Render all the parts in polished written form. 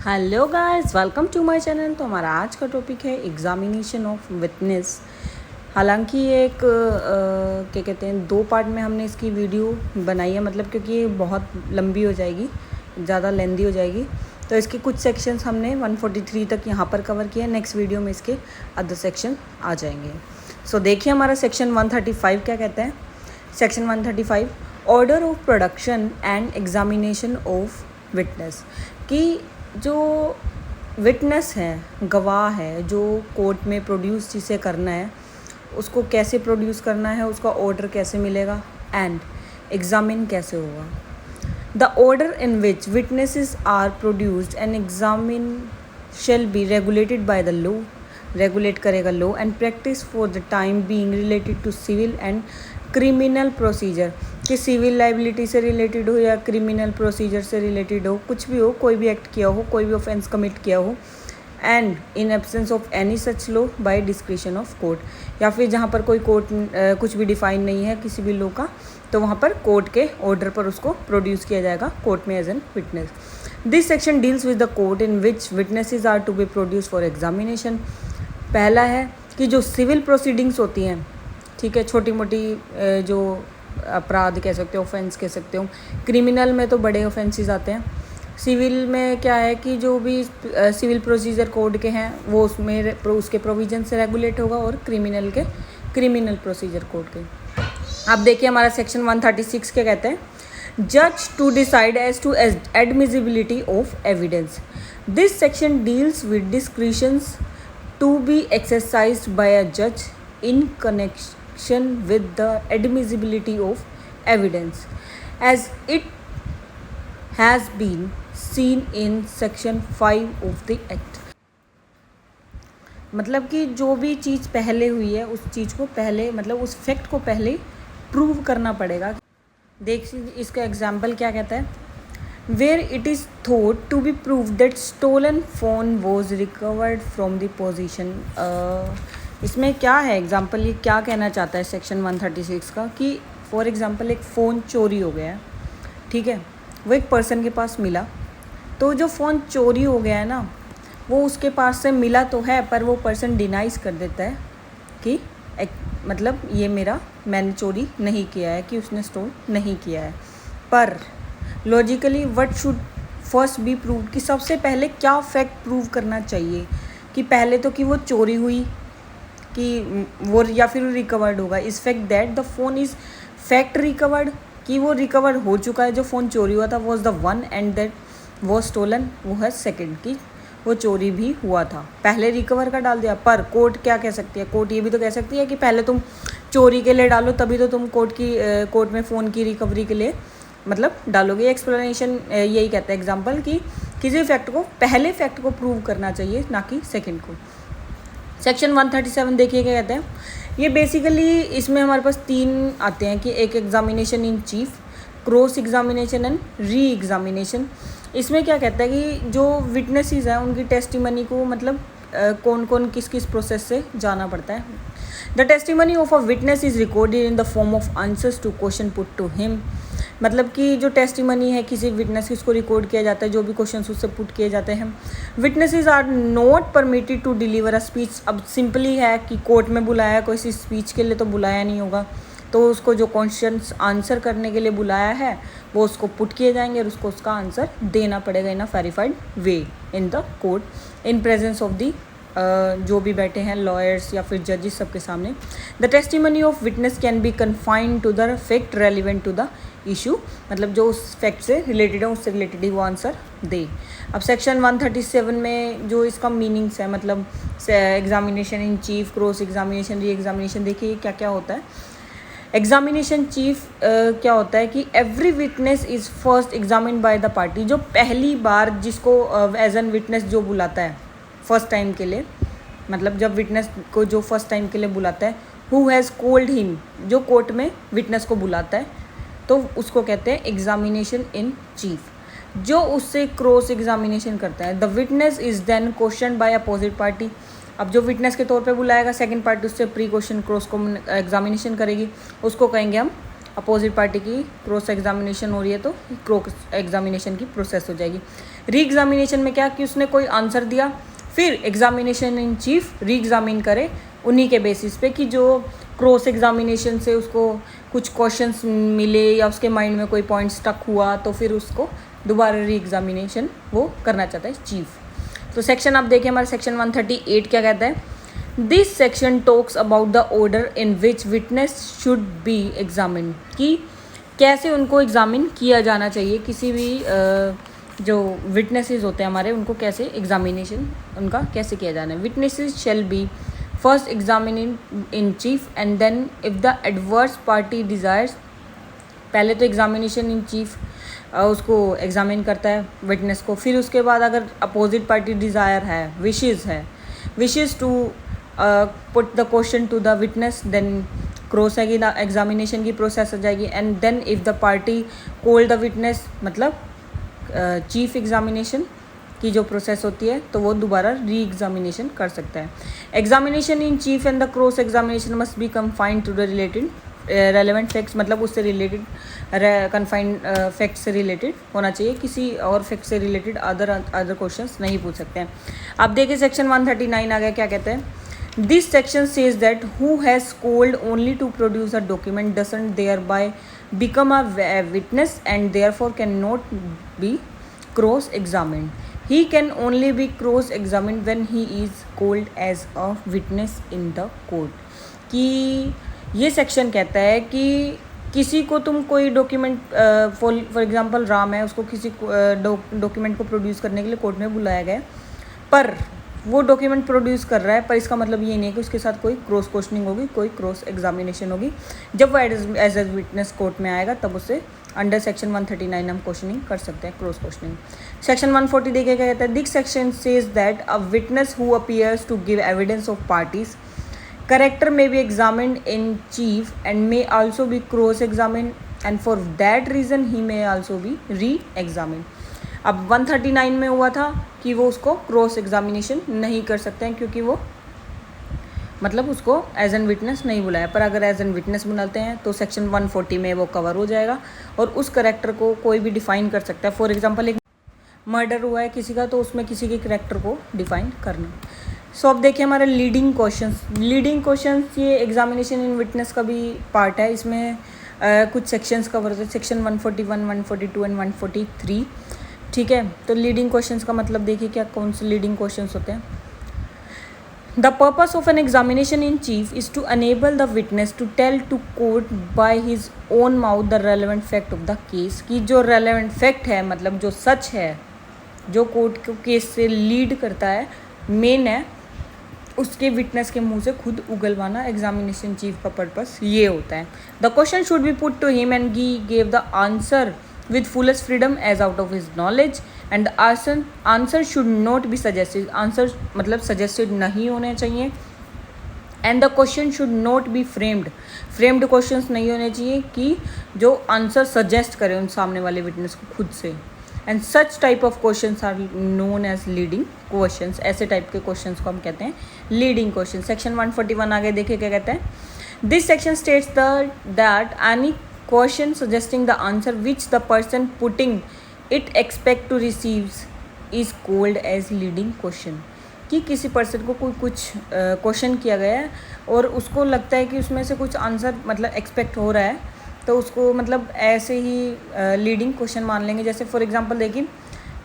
Hello guys, welcome to my channel. तो हमारा आज का टॉपिक है एग्जामिनेशन ऑफ विटनेस। हालांकि ये एक क्या कहते हैं, 2 पार्ट में हमने इसकी वीडियो बनाई है, मतलब क्योंकि ये बहुत लंबी हो जाएगी, ज़्यादा लेंदी हो जाएगी। तो इसके कुछ सेक्शंस हमने 143 तक यहाँ पर कवर किया है। नेक्स्ट वीडियो में इसके अदर सेक्शन आ जाएंगे। सो देखिए हमारा सेक्शन 135 क्या कहता है। Section 135 order of production and examination of witness, कि जो विटनेस है, गवाह है, जो कोर्ट में प्रोड्यूस जिसे करना है, उसको कैसे प्रोड्यूस करना है, उसका ऑर्डर कैसे मिलेगा एंड एग्जामिन कैसे होगा। The order in which witnesses are produced and examine shall be regulated by the law, regulate करेगा law and practice for the time being related to civil and criminal procedure, कि civil liability से related हो या criminal procedure से related हो, कुछ भी हो, कोई भी एक्ट किया हो, कोई भी ऑफेंस कमिट किया हो, and in absence of any such law by discretion of court, या फिर जहाँ पर कोई कोर्ट कुछ भी डिफाइन नहीं है किसी भी लॉ का, तो वहाँ पर कोर्ट के ऑर्डर पर उसको प्रोड्यूस किया जाएगा कोर्ट में as an witness. This section deals with the court in which witnesses are to be produce for examination. पहला है कि जो सिविल प्रोसीडिंग्स होती हैं, ठीक है, छोटी मोटी जो अपराध कह सकते हो, ऑफेंस कह सकते हो। क्रिमिनल में तो बड़े ऑफेंसेस आते हैं। सिविल में क्या है कि जो भी सिविल प्रोसीजर कोड के हैं वो उसमें उसके प्रोविजन से रेगुलेट होगा, और क्रिमिनल के क्रिमिनल प्रोसीजर कोड के। अब देखिए हमारा सेक्शन 136 क्या कहते हैं। जज to decide as to admissibility of evidence. This section deals with डिस्क्रिशंस to be exercised bye अ जज in connection with the admissibility of evidence as it has been seen in section 5 of the act। मतलब कि जो भी चीज़ पहले हुई है उस चीज़ को पहले, मतलब उस फैक्ट को पहले प्रूव करना पड़ेगा। देख इसका एग्जाम्पल क्या कहता है। Where it is thought to be prove that stolen phone was recovered from the position. इसमें क्या है एग्जाम्पल, ये क्या कहना चाहता है सेक्शन 136 का, कि फॉर एग्जाम्पल एक फ़ोन चोरी हो गया है, ठीक है, वो एक पर्सन के पास मिला, तो जो फ़ोन चोरी हो गया है ना, वो उसके पास से मिला तो है, पर वो पर्सन डिनाइज कर देता है कि मतलब ये मैंने चोरी नहीं किया है, कि उसने स्टोल नहीं किया है। पर logically what should first be prove, कि सबसे पहले क्या फैक्ट प्रूव करना चाहिए, कि पहले तो कि वो चोरी हुई, कि वो या फिर रिकवर्ड होगा। इस fact that the phone is fact recovered, कि वो रिकवर हो चुका है, जो फ़ोन चोरी हुआ था was the one, and that वो स्टोलन वो है सेकंड, की वो चोरी भी हुआ था। पहले रिकवर का डाल दिया। पर कोर्ट क्या कह सकती है, कोर्ट ये भी तो कह सकती है कि पहले तुम चोरी के लिए डालो, तभी तो तुम कोर्ट में फ़ोन की रिकवरी के लिए मतलब डालोगे। एक्सप्लेनेशन यही कहता है एग्जाम्पल, कि किसी फैक्ट को पहले फैक्ट को प्रूव करना चाहिए, ना कि सेकेंड को। सेक्शन 137 देखिए क्या कहते हैं। ये बेसिकली इसमें हमारे पास 3 आते हैं, कि एक examination in chief, cross examination and re examination. इसमें क्या कहता है कि जो विटनेसेस हैं उनकी टेस्टिमनी को मतलब कौन कौन किस किस प्रोसेस से जाना पड़ता है। The testimony of a witness is recorded in the form of answers to question put to him. मतलब कि जो टेस्टिमनी है किसी विटनेस की, उसको रिकॉर्ड किया जाता है, जो भी क्वेश्चन उससे पुट किए जाते हैं। Witnesses are not permitted to deliver a speech. अब सिंपली है कि कोर्ट में बुलाया, कोई सी स्पीच के लिए तो बुलाया नहीं होगा, तो उसको जो क्वेश्चंस आंसर करने के लिए बुलाया है वो उसको पुट किए जाएंगे, और उसको उसका आंसर देना पड़ेगा in a verified way in the court in presence of the जो भी बैठे हैं लॉयर्स या फिर जजेस सबके सामने। The testimony of witness can be confined to the fact relevant to the issue, मतलब जो उस फैक्ट से रिलेटेड है उससे रिलेटेड ही वो आंसर दे। अब सेक्शन 137 में जो इसका मीनिंग्स है, मतलब examination in chief, cross examination, re examination, देखिए क्या क्या होता है। एग्जामिनेशन चीफ क्या होता है कि every witness is first examine by the party. जो पहली बार जिसको एज एन विटनेस जो बुलाता है फर्स्ट टाइम के लिए, मतलब जब विटनेस को जो फर्स्ट टाइम के लिए बुलाता है, हु हैज़ कॉल्ड हिम, जो कोर्ट में विटनेस को बुलाता है, तो उसको कहते हैं एग्जामिनेशन इन चीफ। जो उससे क्रॉस एग्जामिनेशन करता है, the witness is then question by opposite party. अब जो विटनेस के तौर पे बुलाएगा, सेकंड पार्टी उससे प्री क्वेश्चन क्रॉस को एग्जामिनेशन करेगी, उसको कहेंगे हम अपोजिट पार्टी की क्रॉस एग्जामिनेशन हो रही है तो क्रॉस एग्जामिनेशन की प्रोसेस हो जाएगी। री एग्जामिनेशन में क्या कि उसने कोई आंसर दिया, फिर एग्जामिनेशन इन चीफ री एग्जामिन करे उन्हीं के बेसिस पे कि जो क्रॉस एग्जामिनेशन से उसको कुछ क्वेश्चंस मिले या उसके माइंड में कोई पॉइंट स्टक हुआ तो फिर उसको दोबारा री एग्जामिनेशन वो करना चाहता है चीफ। तो सेक्शन आप देखें हमारे सेक्शन 138 क्या कहता है, this section talks about the order in which witness should be examine, कि कैसे उनको एग्जामिन किया जाना चाहिए, किसी भी जो विटनेसेस होते हैं हमारे उनको कैसे एग्जामिनेशन उनका कैसे किया जाना है। Witnesses shall be first examine in chief and then if the adverse party desires, पहले तो एग्जामिनेशन इन चीफ उसको एग्जामिन करता है विटनेस को, फिर उसके बाद अगर अपोजिट पार्टी डिज़ायर है, wishes to put the question to the witness, then cross examination की प्रोसेस हो जाएगी। And then if the party called the witness, मतलब चीफ एग्जामिनेशन की जो प्रोसेस होती है तो वो दोबारा री एग्जामिनेशन कर सकता है। Examination in chief and the cross examination must be confined to the related relevant facts, मतलब उससे रिलेटेड कन्फाइंड फैक्ट से रिलेटेड होना चाहिए, किसी और फैक्ट से रिलेटेड अदर क्वेश्चंस नहीं पूछ सकते हैं। आप देखिए सेक्शन 139 आ गया, क्या कहते हैं, this section says that who has called only to produce a document doesn't thereby become a witness and therefore cannot be cross examined. He can only be cross examined when he is called as a witness in the court. कि ये section कहता है कि किसी को तुम कोई document for example Ram है, उसको किसी डॉक्यूमेंट को प्रोड्यूस करने के लिए कोर्ट में बुलाया गया, पर वो डॉक्यूमेंट प्रोड्यूस कर रहा है, पर इसका मतलब ये नहीं है कि उसके साथ कोई क्रॉस क्वेश्चनिंग होगी, कोई क्रॉस एग्जामिनेशन होगी। जब वो एज ए विटनेस कोर्ट में आएगा तब उससे अंडर सेक्शन 139 हम क्वेश्चनिंग कर सकते हैं, क्रॉस क्वेश्चनिंग। सेक्शन 140 देखिए क्या कहता है, this section says that a witness who appears to give evidence of parties character may be examined in chief and may also be cross examined, and for that reason he may also be re-examined. अब 139 में हुआ था कि वो उसको cross examination नहीं कर सकते हैं क्योंकि वो मतलब उसको एज एन विटनेस नहीं बुलाया, पर अगर एज एन विटनेस बुलाते हैं तो सेक्शन 140 में वो कवर हो जाएगा और उस करेक्टर को कोई भी डिफ़ाइन कर सकता है। फॉर एग्जांपल एक मर्डर हुआ है किसी का, तो उसमें किसी के करेक्टर को डिफ़ाइन करना। सो अब देखिए हमारे लीडिंग क्वेश्चंस ये एग्जामिनेशन इन विटनेस का भी पार्ट है। इसमें कुछ सेक्शंस कवर होते हैं, सेक्शन 141, 142 एंड 143, ठीक है। तो लीडिंग क्वेश्चंस का मतलब देखिए क्या कौन से लीडिंग क्वेश्चंस होते हैं। The purpose of an examination in chief is to enable the witness to tell to court by his own mouth the relevant fact of the case, की जो रेलेवेंट फैक्ट है मतलब जो सच है जो कोर्ट को केस से लीड करता है, मेन है, उसके विटनेस के मुंह से खुद उगलवाना एग्जामिनेशन चीफ का पर्पस ये होता है। The question should be put to him and he gave the answer with fullest freedom as out of his knowledge and the answer should not be suggested, answer मतलब suggested नहीं होने चाहिए। And the question should not be framed questions नहीं होने चाहिए कि जो answer suggest करें उन सामने वाले विटनेस को खुद से। And such type of questions are known as leading questions, ऐसे टाइप के क्वेश्चंस को हम कहते हैं लीडिंग क्वेश्चन। सेक्शन 141 आगे देखिए क्या कहता है, this section states that any question suggesting the answer which the person putting it expect to receive is called as leading question, कि किसी पर्सन को कोई कुछ क्वेश्चन किया गया है और उसको लगता है कि उसमें से कुछ आंसर मतलब एक्सपेक्ट हो रहा है, तो उसको मतलब ऐसे ही लीडिंग क्वेश्चन मान लेंगे। जैसे फॉर एग्जांपल देखिए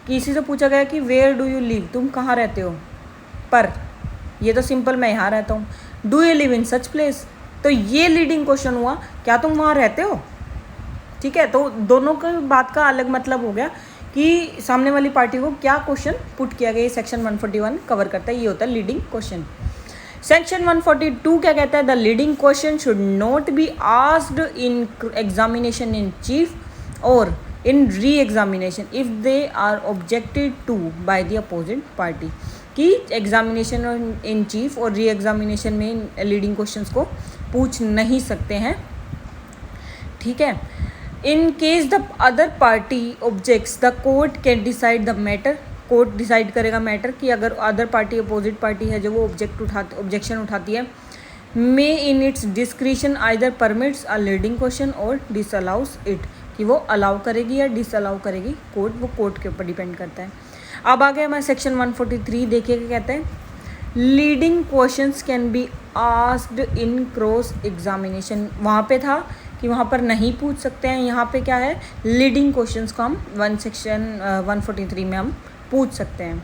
किसी से पूछा गया कि वेयर डू यू लिव, तुम कहाँ रहते हो, पर ये तो सिंपल मैं यहाँ रहता हूँ। Do you live in such place, तो ये लीडिंग क्वेश्चन हुआ, क्या तुम वहाँ रहते हो, ठीक है। तो दोनों की बात का अलग मतलब हो गया कि सामने वाली पार्टी को क्या क्वेश्चन पुट किया गया, ये सेक्शन 141 कवर करता है, ये होता है लीडिंग क्वेश्चन। सेक्शन 142 क्या कहता है, the leading question should not be asked in examination in chief और in re examination if they are objected to by the opposite party, कि एग्जामिनेशन इन चीफ और री एग्जामिनेशन में leading questions को पूछ नहीं सकते हैं, ठीक है। In case the other party objects the court can decide the matter, court decide करेगा मैटर कि अगर अदर पार्टी अपोजिट पार्टी है जो वो ऑब्जेक्शन उठाती है may in its discretion either permits a leading question और डिसअलाउस इट, कि वो अलाउ करेगी या डिसअलाउ करेगी कोर्ट, वो कोर्ट के ऊपर डिपेंड करता है। अब आ गया हमारा सेक्शन 143, देखिए क्या कहते हैं, leading questions can be asked in cross examination. वहाँ पे था कि वहाँ पर नहीं पूछ सकते हैं, यहाँ पे क्या है, लीडिंग क्वेश्चंस को हम सेक्शन 143 में हम पूछ सकते हैं।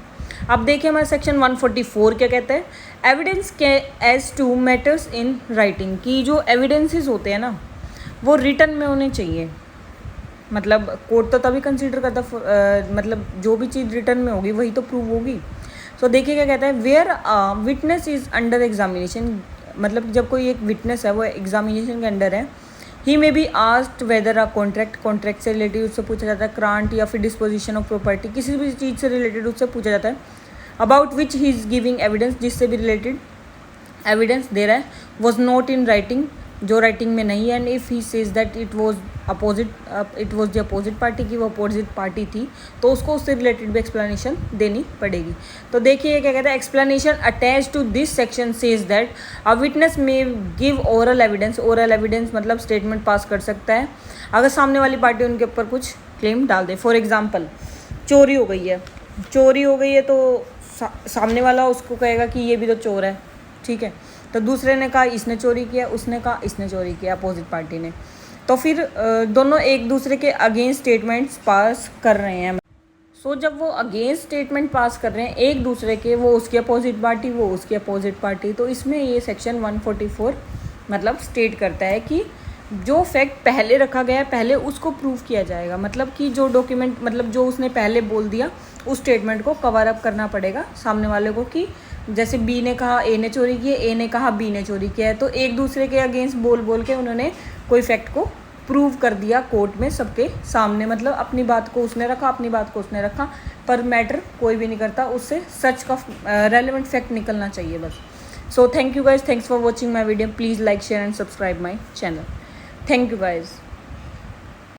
अब देखिए हमारा सेक्शन 144 क्या कहते हैं, एविडेंस के as to matters in writing, की जो एविडेंसेस होते हैं ना वो रिटन में होने चाहिए। मतलब कोर्ट तो तभी कंसीडर करता मतलब जो भी चीज़ रिटन में होगी वही तो प्रूव होगी। सो देखिए क्या कहता है, where witness is under examination, मतलब जब कोई एक विटनेस है वो एग्जामिनेशन के अंडर है, he may be asked whether a contract से रिलेटेड उससे पूछा जाता है, ग्रांट या फिर डिस्पोजिशन ऑफ प्रॉपर्टी, किसी भी चीज़ से रिलेटेड उससे पूछा जाता है, about which he is giving evidence, जिससे भी रिलेटेड एविडेंस दे रहा है, वॉज नॉट इन राइटिंग, जो राइटिंग में नहीं है, and if he says that it was the opposite party, की वो अपोजिट पार्टी थी, तो उसको उससे रिलेटेड भी एक्सप्लेनेशन देनी पड़ेगी। तो देखिए क्या कहता है, explanation attach to this section says that a witness may give oral evidence, oral evidence मतलब स्टेटमेंट पास कर सकता है अगर सामने वाली पार्टी उनके ऊपर कुछ क्लेम डाल दे। फॉर एग्जाम्पल चोरी हो गई है तो सामने वाला उसको कहेगा कि ये भी तो चोर है, ठीक है, तो दूसरे ने कहा इसने चोरी किया, उसने कहा इसने चोरी किया, अपोजिट पार्टी ने, तो फिर दोनों एक दूसरे के अगेंस्ट स्टेटमेंट्स पास कर रहे हैं। सो जब वो अगेंस्ट स्टेटमेंट पास कर रहे हैं एक दूसरे के, वो उसकी अपोजिट पार्टी, वो उसकी अपोजिट पार्टी, तो इसमें ये सेक्शन 144 मतलब स्टेट करता है कि जो फैक्ट पहले रखा गया है पहले उसको प्रूव किया जाएगा, मतलब कि जो डॉक्यूमेंट मतलब जो उसने पहले बोल दिया उस स्टेटमेंट को कवर अप करना पड़ेगा सामने वाले को, कि जैसे बी ने कहा ए ने चोरी की है, ए ने कहा बी ने चोरी किया है, तो एक दूसरे के अगेंस्ट बोल के उन्होंने कोई फैक्ट को प्रूव कर दिया कोर्ट में सबके सामने, मतलब अपनी बात को उसने रखा, अपनी बात को उसने रखा, पर मैटर कोई भी नहीं करता, उससे सच का रेलेवेंट फैक्ट निकलना चाहिए बस। So thank you guys, thanks for watching my video, please like share and subscribe my channel. Thank you guys.